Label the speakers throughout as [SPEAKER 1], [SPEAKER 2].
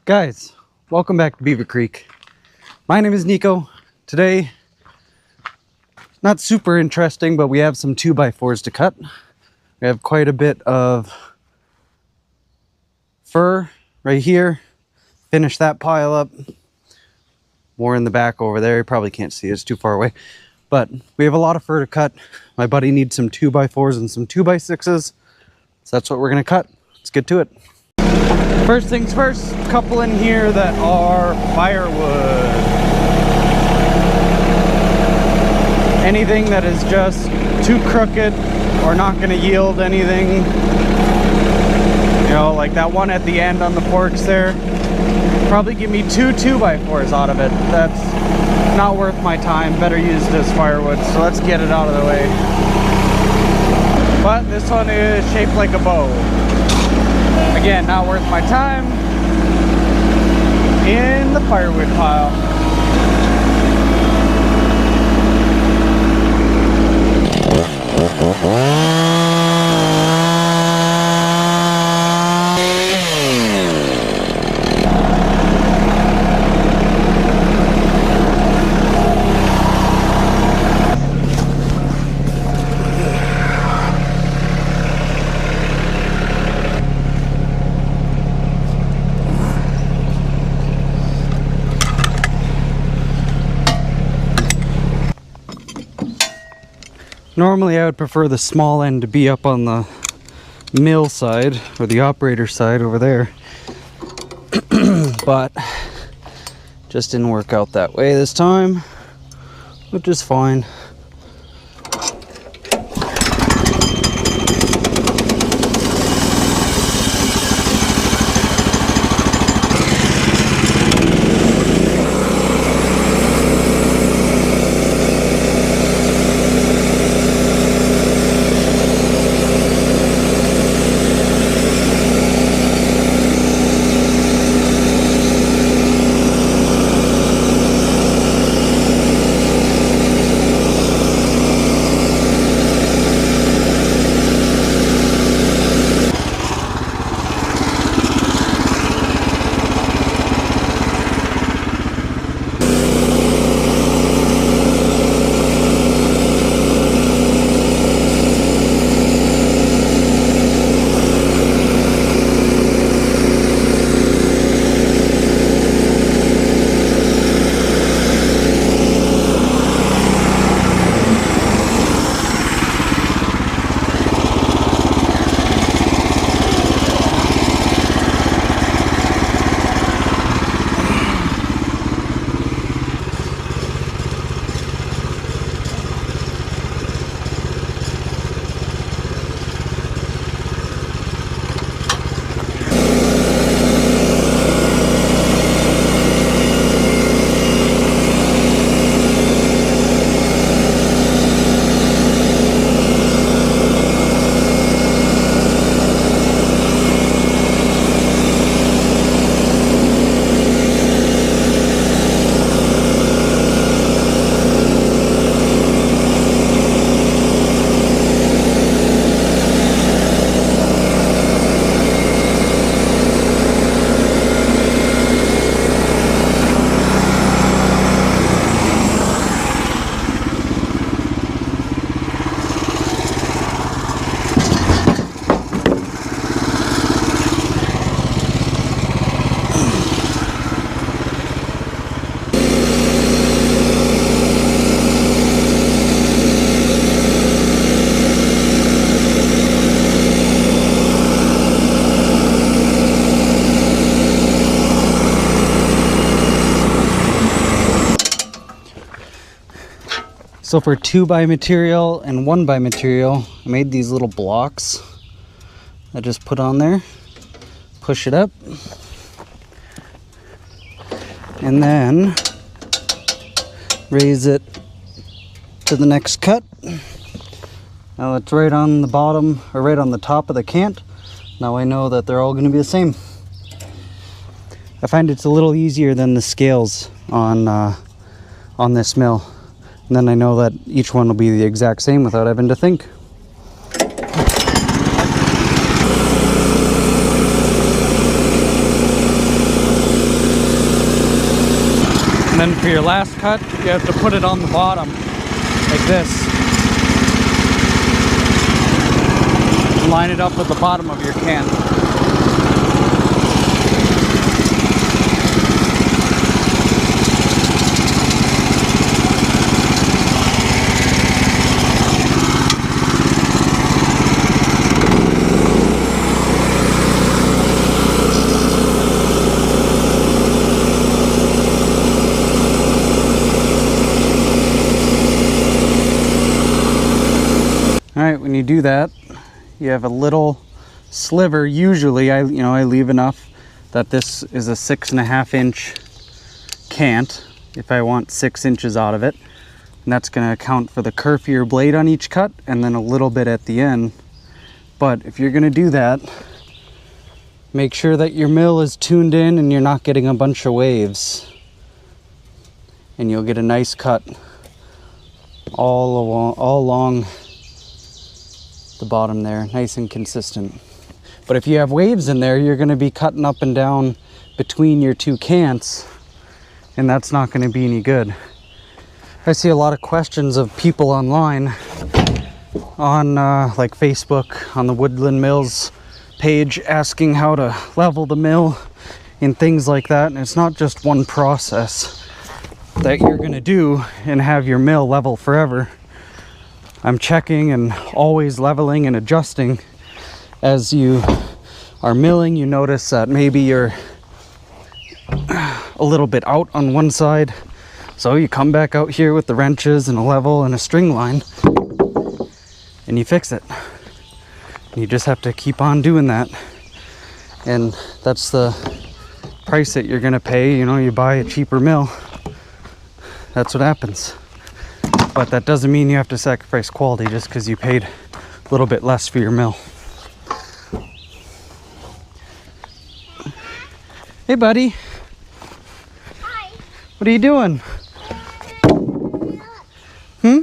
[SPEAKER 1] Guys, welcome back to Beaver Creek. My name is Nico. Today, not super interesting, but we have some 2x4s to cut. We have quite a bit of fir right here. Finish that pile up. More in the back over there. You probably can't see it, it's too far away. But we have a lot of fir to cut. My buddy needs some 2x4s and some 2x6s. So that's what we're gonna cut. Let's get to it. First things first, a couple in here that are firewood. Anything that is just too crooked or not going to yield anything. You know, like that one at the end on the forks there. Probably give me two 2x4s out of it. That's not worth my time. Better used as firewood. So let's get it out of the way. But this one is shaped like a bow. Again, not worth my time. In the firewood pile. Normally I would prefer the small end to be up on the mill side or the operator side over there. But just didn't work out that way this time, which is fine. So for 2x material and 1x material, I made these little blocks. I just put on there, push it up, and then raise it to the next cut. Now it's right on the bottom, or right on the top of the cant. Now I know that they're all going to be the same. I find it's a little easier than the scales on this mill. And then I know that each one will be the exact same without having to think. And then for your last cut, you have to put it on the bottom, like this. Line it up with the bottom of your can. All right, when you do that, you have a little sliver. Usually I leave enough that this is a 6.5 inch cant if I want 6 inches out of it. And that's going to account for the kerf of your blade on each cut and then a little bit at the end. But if you're going to do that, make sure that your mill is tuned in and you're not getting a bunch of waves. And you'll get a nice cut all along the bottom there, nice and consistent. But if you have waves in there, you're going to be cutting up and down between your two cants, and that's not going to be any good. I see a lot of questions of people online on like Facebook, on the Woodland Mills page, asking how to level the mill and things like that. And it's not just one process that you're going to do and have your mill level forever. I'm checking and always leveling and adjusting. As you are milling, you notice that maybe you're a little bit out on one side. So you come back out here with the wrenches and a level and a string line and you fix it. You just have to keep on doing that. And that's the price that you're gonna pay. You buy a cheaper mill, that's what happens. But that doesn't mean you have to sacrifice quality just because you paid a little bit less for your mill. Hey, buddy.
[SPEAKER 2] Hi.
[SPEAKER 1] What are you doing? Hmm?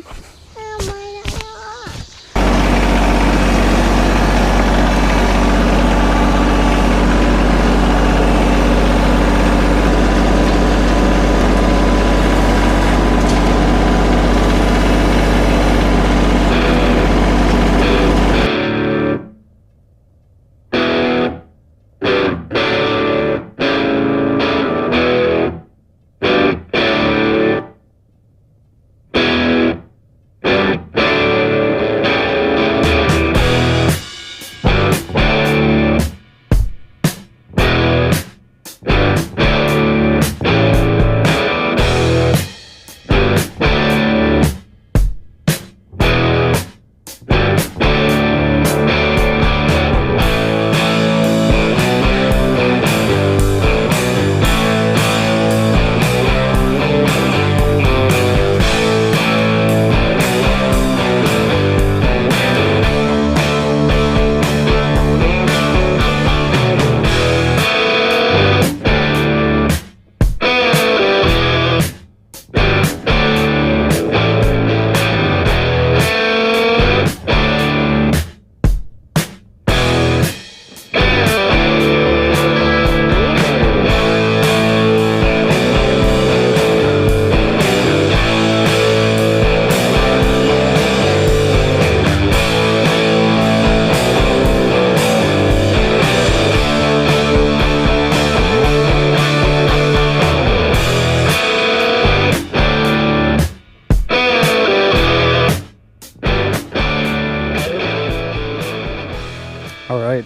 [SPEAKER 1] All right,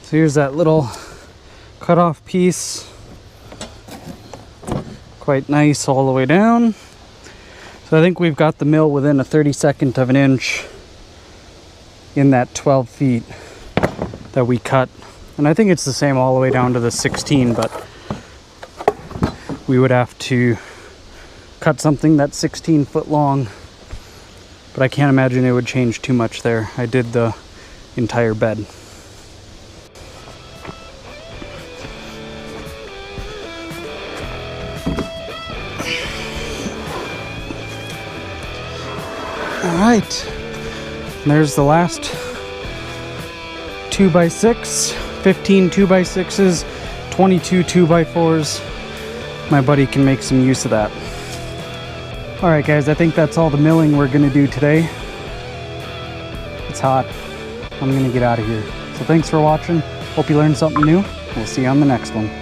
[SPEAKER 1] so here's that little cut off piece, quite nice all the way down. So I think we've got the mill within a 32nd of an inch in that 12 feet that we cut. And I think it's the same all the way down to the 16, but we would have to cut something that's 16 foot long. But I can't imagine it would change too much there. I did the entire bed. All right, there's the last 2x6, 15 2x6s, 22 2x4s. my buddy can make some use of that. All right, guys, I think that's all the milling we're gonna do today. It's hot. I'm gonna get out of here. So thanks for watching. Hope you learned something new. We'll see you on the next one.